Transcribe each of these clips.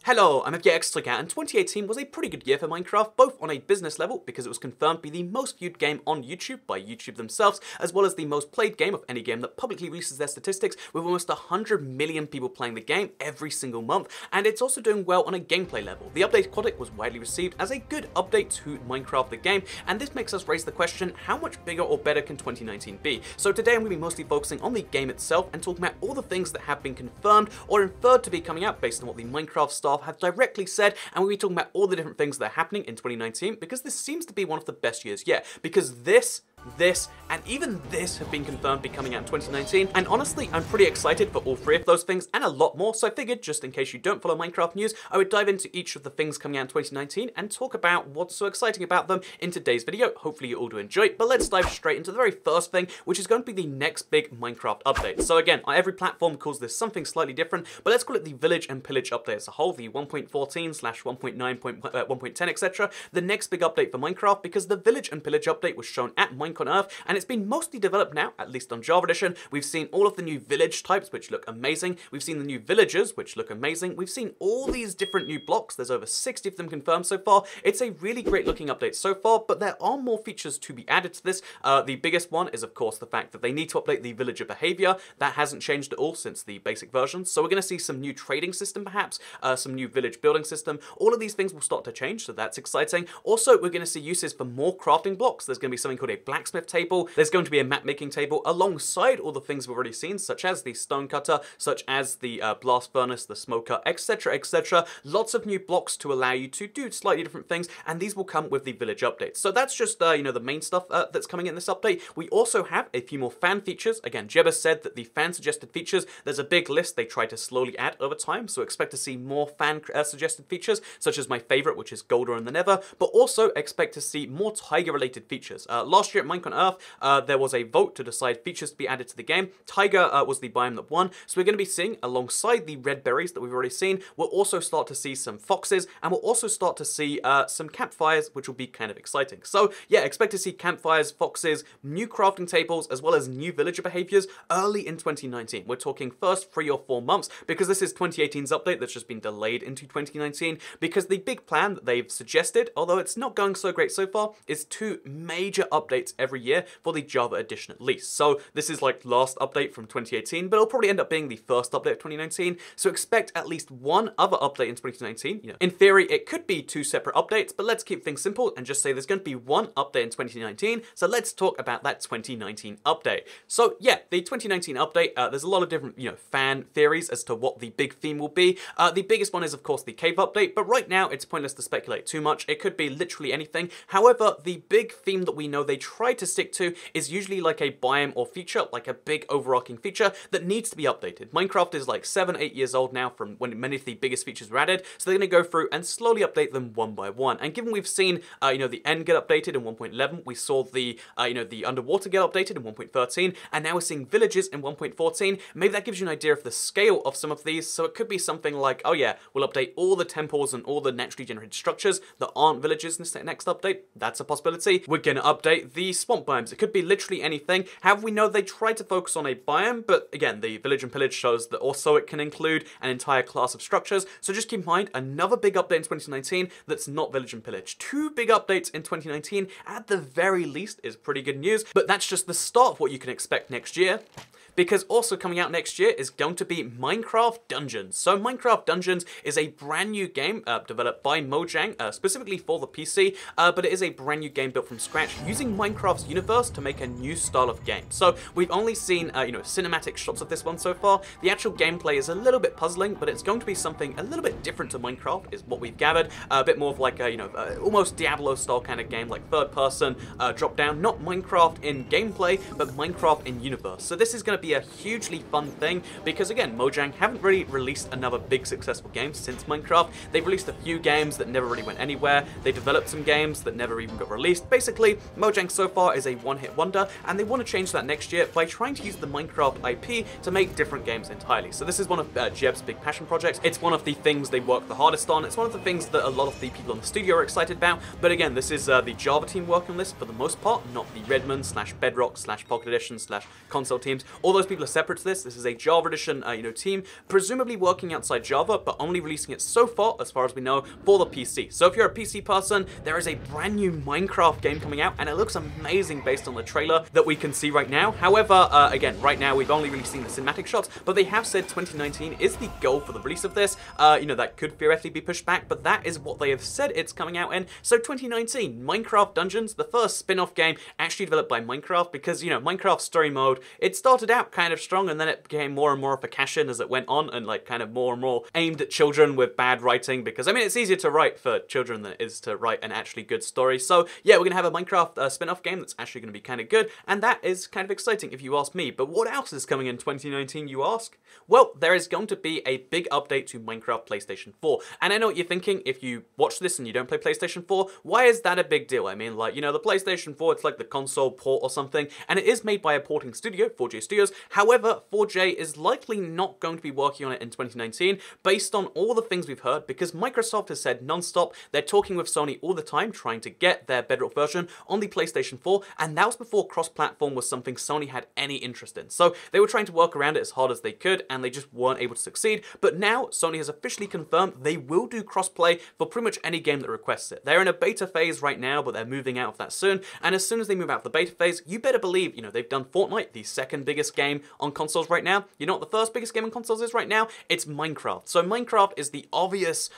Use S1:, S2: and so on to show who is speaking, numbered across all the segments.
S1: Hello, I'm FGXTracker, and 2018 was a pretty good year for Minecraft, both on a business level, because it was confirmed to be the most viewed game on YouTube by YouTube themselves, as well as the most played game of any game that publicly releases their statistics, with almost 100 million people playing the game every single month, and it's also doing well on a gameplay level. The update Codic was widely received as a good update to Minecraft the game, and this makes us raise the question, how much bigger or better can 2019 be? So today I'm going to be mostly focusing on the game itself, and talking about all the things that have been confirmed or inferred to be coming out based on what the Minecraft staff have directly said, and we'll be talking about all the different things that are happening in 2019, because this seems to be one of the best years yet, because this, and even this have been confirmed to be coming out in 2019, and honestly, I'm pretty excited for all three of those things, and a lot more, so I figured, just in case you don't follow Minecraft news, I would dive into each of the things coming out in 2019, and talk about what's so exciting about them in today's video. Hopefully you all do enjoy it, but let's dive straight into the very first thing, which is going to be the next big Minecraft update. So again, every platform calls this something slightly different, but let's call it the Village and Pillage update as a whole, the 1.14/1.9.1.10, etc. The next big update for Minecraft, because the Village and Pillage update was shown at Minecraft Earth, and it's been mostly developed now, at least on Java Edition. We've seen all of the new village types, which look amazing. We've seen the new villagers, which look amazing. We've seen all these different new blocks. There's over 60 of them confirmed so far. It's a really great looking update so far, but there are more features to be added to this. The biggest one is, of course, the fact that they need to update the villager behavior. That hasn't changed at all since the basic version. So we're going to see some new trading system, perhaps, some new village building system. All of these things will start to change, so that's exciting. Also, we're going to see uses for more crafting blocks. There's going to be something called a blacksmith table. There's going to be a map making table alongside all the things we've already seen, such as the stone cutter, such as the blast furnace, the smoker, etc, etc. Lots of new blocks to allow you to do slightly different things, and these will come with the village updates. So that's just, the main stuff that's coming in this update. We also have a few more fan features. Again, Jeb has said that the fan suggested features, there's a big list they try to slowly add over time, so expect to see more fan suggested features, such as my favorite, which is Golder and the Nether, but also expect to see more Tiger related features. Last year at Minecraft Earth, there was a vote to decide features to be added to the game. Tiger was the biome that won, so we're going to be seeing, alongside the red berries that we've already seen, we'll also start to see some foxes, and we'll also start to see some campfires, which will be kind of exciting. So yeah, expect to see campfires, foxes, new crafting tables, as well as new villager behaviors early in 2019. We're talking first 3 or 4 months, because this is 2018's update that's just been delayed into 2019, because the big plan that they've suggested, although it's not going so great so far, is 2 major updates every year for the Java edition at least. So this is like last update from 2018, but it'll probably end up being the first update of 2019, so expect at least one other update in 2019. In theory, it could be 2 separate updates, but let's keep things simple and just say there's going to be one update in 2019, so let's talk about that 2019 update. So yeah, the 2019 update, there's a lot of different, fan theories as to what the big theme will be. The biggest one is, of course, the cave update, but right now it's pointless to speculate too much. It could be literally anything. However, the big theme that we know they try to stick to is usually like a biome or feature, like a big overarching feature that needs to be updated. Minecraft is like 7-8 years old now from when many of the biggest features were added, so they're going to go through and slowly update them one by one. And given we've seen, the end get updated in 1.11, we saw the, the underwater get updated in 1.13, and now we're seeing villages in 1.14, maybe that gives you an idea of the scale of some of these. So it could be something like, oh yeah, we'll update all the temples and all the naturally generated structures that aren't villages in this next update. That's a possibility. We're going to update the swamp biomes. It could be literally anything. However, we know they try to focus on a biome, but again, the Village and Pillage shows that also it can include an entire class of structures. So just keep in mind, another big update in 2019 that's not Village and Pillage. 2 big updates in 2019 at the very least is pretty good news, but that's just the start of what you can expect next year. Because also coming out next year is going to be Minecraft Dungeons. So Minecraft Dungeons is a brand new game developed by Mojang, specifically for the PC, but it is a brand new game built from scratch using Minecraft's universe to make a new style of game. So we've only seen, cinematic shots of this one so far. The actual gameplay is a little bit puzzling, but it's going to be something a little bit different to Minecraft, is what we've gathered. A bit more of like a, almost Diablo style kind of game, like third person, drop down, not Minecraft in gameplay, but Minecraft in universe. So this is going to be a hugely fun thing, because again, Mojang haven't really released another big successful game since Minecraft. They've released a few games that never really went anywhere. They developed some games that never even got released. Basically, Mojang so far is a one-hit wonder, and they want to change that next year by trying to use the Minecraft IP to make different games entirely. So this is one of Jeb's big passion projects. It's one of the things they work the hardest on. It's one of the things that a lot of the people in the studio are excited about. But again, this is the Java team working on this for the most part, not the Redmond /Bedrock /Pocket Edition /console teams. All all those people are separate to this. This is a Java Edition, team, presumably working outside Java, but only releasing it so far, as we know, for the PC. So if you're a PC person, there is a brand new Minecraft game coming out, and it looks amazing based on the trailer that we can see right now. However, again, right now we've only really seen the cinematic shots, but they have said 2019 is the goal for the release of this. That could theoretically be pushed back, but that is what they have said it's coming out in. So 2019, Minecraft Dungeons, the first spin-off game actually developed by Minecraft, because, Minecraft story mode, it started out kind of strong, and then it became more and more of a cash-in as it went on, and like kind of more and more aimed at children with bad writing, because, I mean, it's easier to write for children than it is to write an actually good story. So yeah, we're gonna have a Minecraft spin-off game that's actually gonna be kind of good, and that is kind of exciting if you ask me. But what else is coming in 2019, you ask? Well, there is going to be a big update to Minecraft PlayStation 4. And I know what you're thinking, if you watch this and you don't play PlayStation 4, why is that a big deal? I mean, like, the PlayStation 4, it's like the console port or something, and it is made by a porting studio, 4J Studios. However, 4J is likely not going to be working on it in 2019, based on all the things we've heard, because Microsoft has said non-stop they're talking with Sony all the time, trying to get their Bedrock version on the PlayStation 4, and that was before cross-platform was something Sony had any interest in. So they were trying to work around it as hard as they could, and they just weren't able to succeed. But now Sony has officially confirmed they will do crossplay for pretty much any game that requests it. They're in a beta phase right now, but they're moving out of that soon, and as soon as they move out of the beta phase, you better believe, they've done Fortnite, the second biggest game on consoles right now. You know what the first biggest game on consoles is right now? It's Minecraft. So Minecraft is the obvious,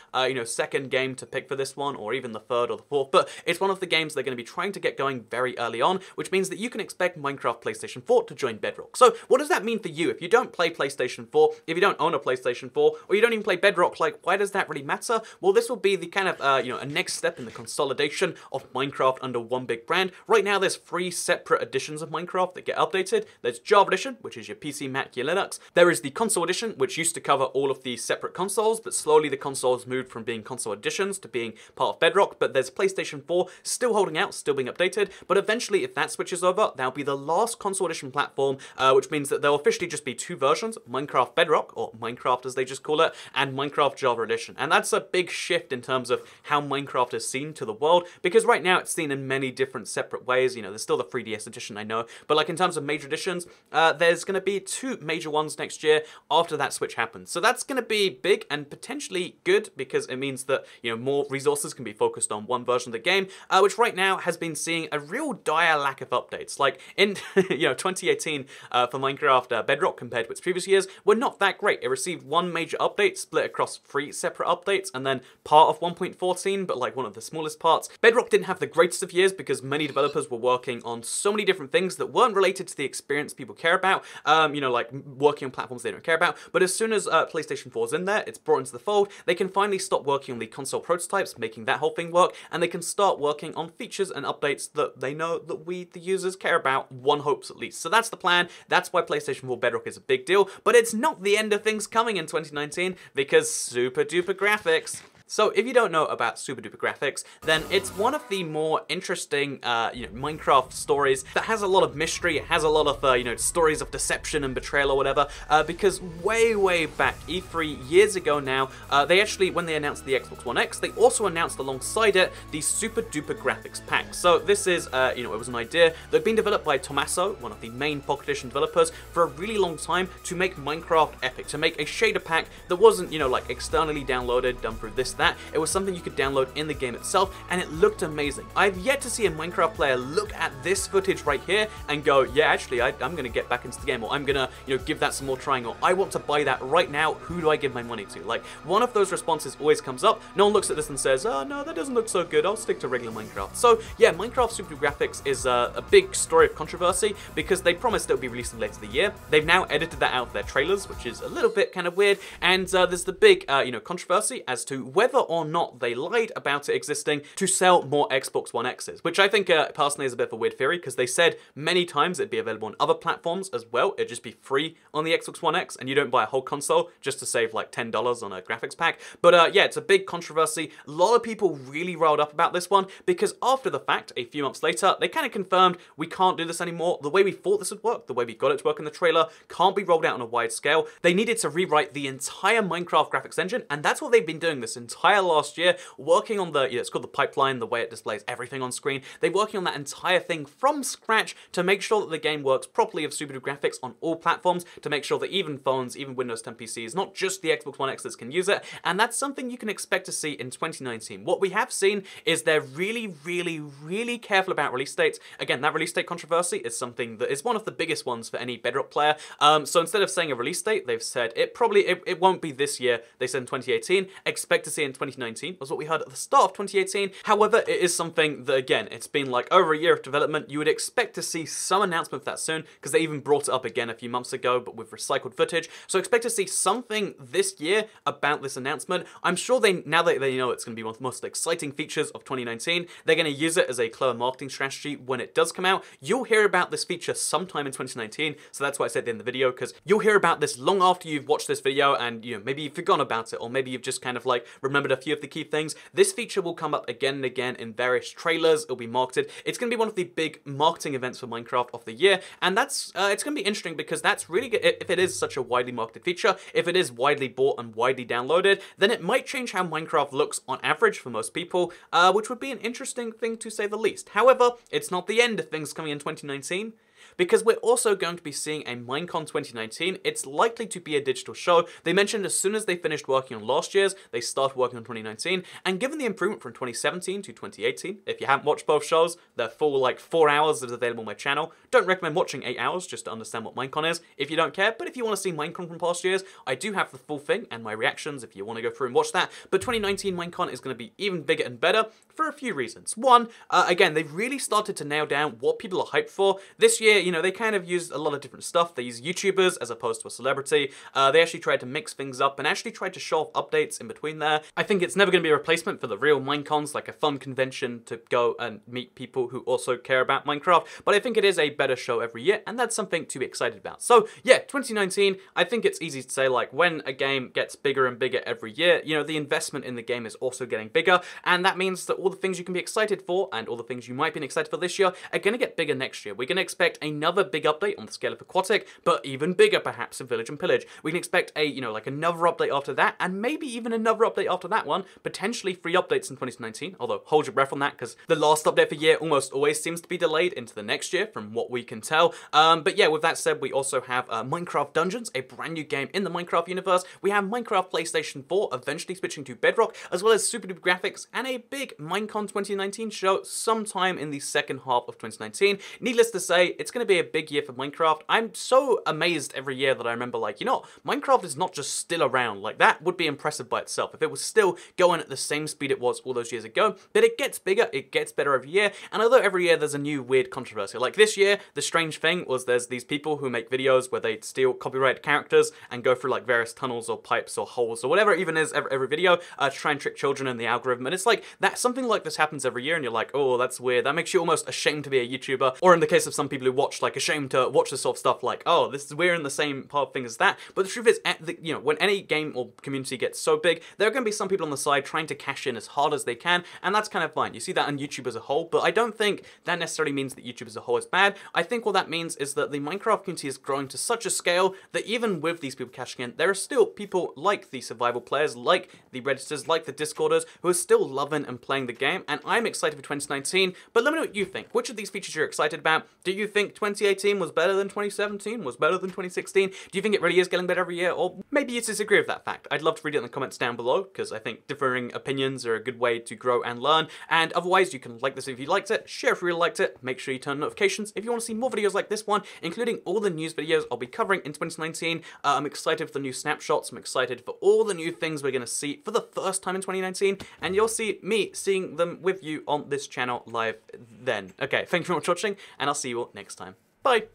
S1: second game to pick for this one, or even the third or the fourth, but it's one of the games they're going to be trying to get going very early on, which means that you can expect Minecraft PlayStation 4 to join Bedrock. So what does that mean for you? If you don't play PlayStation 4, if you don't own a PlayStation 4, or you don't even play Bedrock, like, why does that really matter? Well, this will be the kind of, a next step in the consolidation of Minecraft under one big brand. Right now, there's 3 separate editions of Minecraft that get updated. There's Java Edition, which is your PC, Mac, your Linux. There is the Console Edition, which used to cover all of the separate consoles, but slowly the consoles moved from being console editions to being part of Bedrock. But there's PlayStation 4 still holding out, still being updated, but eventually, if that switches over, that'll be the last console edition platform, which means that there'll officially just be 2 versions, Minecraft Bedrock, or Minecraft as they just call it, and Minecraft Java Edition. And that's a big shift in terms of how Minecraft is seen to the world, because right now it's seen in many different separate ways. There's still the 3DS edition, I know, but like in terms of major editions, there's going to be 2 major ones next year after that switch happens. So that's going to be big and potentially good, because it means that, more resources can be focused on one version of the game, which right now has been seeing a real dire lack of updates. Like in 2018 for Minecraft Bedrock compared to its previous years were not that great. It received 1 major update split across 3 separate updates, and then part of 1.14, but like one of the smallest parts. Bedrock didn't have the greatest of years because many developers were working on so many different things that weren't related to the experience people care about, like working on platforms they don't care about. But as soon as PlayStation 4's in there, it's brought into the fold, they can finally stop working on the console prototypes, making that whole thing work, and they can start working on features and updates that they know that we, the users, care about, one hopes at least. So that's the plan. That's why PlayStation 4 Bedrock is a big deal, but it's not the end of things coming in 2019, because super duper graphics. So if you don't know about super duper graphics, then it's one of the more interesting, Minecraft stories that has a lot of mystery. It has a lot of, stories of deception and betrayal or whatever, because way back, E3 years ago now, they actually, when they announced the Xbox One X, they also announced alongside it the super duper graphics pack. So this is, it was an idea that had been developed by Tommaso, one of the main Pocket Edition developers, for a really long time to make Minecraft epic, to make a shader pack that wasn't, like externally downloaded, done through this, that. It was something you could download in the game itself, and it looked amazing. I've yet to see a Minecraft player look at this footage right here and go, yeah, actually, I'm going to get back into the game, or I'm going to, give that some more trying, or I want to buy that right now. Who do I give my money to? Like, one of those responses always comes up. No one looks at this and says, oh, no, that doesn't look so good. I'll stick to regular Minecraft. So, yeah, Minecraft Super Graphics is a big story of controversy because they promised it would be released later the year. They've now edited that out of their trailers, which is a little bit kind of weird, and there's the big, controversy as to whether or not they lied about it existing to sell more Xbox One X's, which I think personally is a bit of a weird theory, because they said many times it'd be available on other platforms as well. It'd just be free on the Xbox One X, and you don't buy a whole console just to save like $10 on a graphics pack. But yeah, it's a big controversy. A lot of people really riled up about this one, because after the fact, a few months later, they kind of confirmed we can't do this anymore. The way we thought this would work, the way we got it to work in the trailer, can't be rolled out on a wide scale. They needed to rewrite the entire Minecraft graphics engine, and that's what they've been doing this entire entire last year working on it's called the pipeline, the way it displays everything on screen. They're working on that entire thing from scratch to make sure that the game works properly with super duper graphics on all platforms, to make sure that even phones, even Windows 10 PCs, not just the Xbox One X's can use it, and that's something you can expect to see in 2019. What we have seen is they're really careful about release dates. Again, that release date controversy is something that is one of the biggest ones for any Bedrock player. So instead of saying a release date, they've said it won't be this year. They said in 2018, expect to see it in 2019, was what we heard at the start of 2018. However, it is something that, again, it's been like over a year of development. You would expect to see some announcement of that soon, because they even brought it up again a few months ago, but with recycled footage. So expect to see something this year about this announcement. I'm sure now that they know it's going to be one of the most exciting features of 2019, they're going to use it as a clever marketing strategy when it does come out. You'll hear about this feature sometime in 2019, so that's why I said at the end of the video, because you'll hear about this long after you've watched this video and, you know, maybe you've forgotten about it, or maybe you've just kind of like remembered a few of the key things. This feature will come up again and again in various trailers. It'll be marketed. It's going to be one of the big marketing events for Minecraft of the year, and that's it's going to be interesting, because that's really good. If it is such a widely marketed feature, if it is widely bought and widely downloaded, then it might change how Minecraft looks on average for most people, which would be an interesting thing to say the least. However, it's not the end of things coming in 2019. Because we're also going to be seeing a Minecon 2019. It's likely to be a digital show. They mentioned as soon as they finished working on last year's, they started working on 2019. And given the improvement from 2017 to 2018, if you haven't watched both shows, they're full like 4 hours that is available on my channel. Don't recommend watching 8 hours just to understand what Minecon is if you don't care. But if you want to see Minecon from past years, I do have the full thing and my reactions if you want to go through and watch that. But 2019 Minecon is going to be even bigger and better for a few reasons. One, again, they've really started to nail down what people are hyped for. This year, you know, they kind of used a lot of different stuff. They use YouTubers as opposed to a celebrity. They actually tried to mix things up and actually tried to show off updates in between there. I think it's never going to be a replacement for the real Minecons, like a fun convention to go and meet people who also care about Minecraft, but I think it is a better show every year, and that's something to be excited about. So yeah, 2019, I think it's easy to say, like, when a game gets bigger and bigger every year, you know, the investment in the game is also getting bigger, and that means that all the things you can be excited for and all the things you might be excited for this year are going to get bigger next year. We're going to expect another big update on the scale of Aquatic, but even bigger perhaps in Village and Pillage. We can expect a, you know, like another update after that, and maybe even another update after that one, potentially 3 updates in 2019, although hold your breath on that, because the last update for year almost always seems to be delayed into the next year from what we can tell. But yeah, with that said, we also have Minecraft Dungeons, a brand new game in the Minecraft universe. We have Minecraft PlayStation 4 eventually switching to Bedrock, as well as super duper graphics, and a big Minecon 2019 show sometime in the second half of 2019. Needless to say, it's going to be a big year for Minecraft. I'm so amazed every year that I remember, like, you know, Minecraft is not just still around. Like, that would be impressive by itself if it was still going at the same speed it was all those years ago. But it gets bigger, it gets better every year, and although every year there's a new weird controversy. Like this year, the strange thing was there's these people who make videos where they steal copyrighted characters and go through like various tunnels or pipes or holes or whatever it even is every video to try and trick children in the algorithm. And it's like that something like this happens every year, and you're like, oh, that's weird. That makes you almost ashamed to be a YouTuber, or in the case of some people who watch, like, ashamed to watch this sort of stuff, like, oh, we're in the same part of thing as that. But the truth is, you know, when any game or community gets so big, there are going to be some people on the side trying to cash in as hard as they can, and that's kind of fine. You see that on YouTube as a whole, but I don't think that necessarily means that YouTube as a whole is bad. I think what that means is that the Minecraft community is growing to such a scale that even with these people cashing in, there are still people like the survival players, like the Redditors, like the Discorders, who are still loving and playing the game, and I'm excited for 2019, but let me know what you think. Which of these features you're excited about? Do you think 2018 was better than 2017? Was better than 2016? Do you think it really is getting better every year? Or maybe you disagree with that fact. I'd love to read it in the comments down below, because I think differing opinions are a good way to grow and learn. And otherwise, you can like this if you liked it, share if you really liked it, make sure you turn notifications if you want to see more videos like this one, including all the news videos I'll be covering in 2019. I'm excited for the new snapshots. I'm excited for all the new things we're going to see for the first time in 2019, and you'll see me seeing them with you on this channel live then. Okay, thank you very much for watching, and I'll see you all next time. Bye!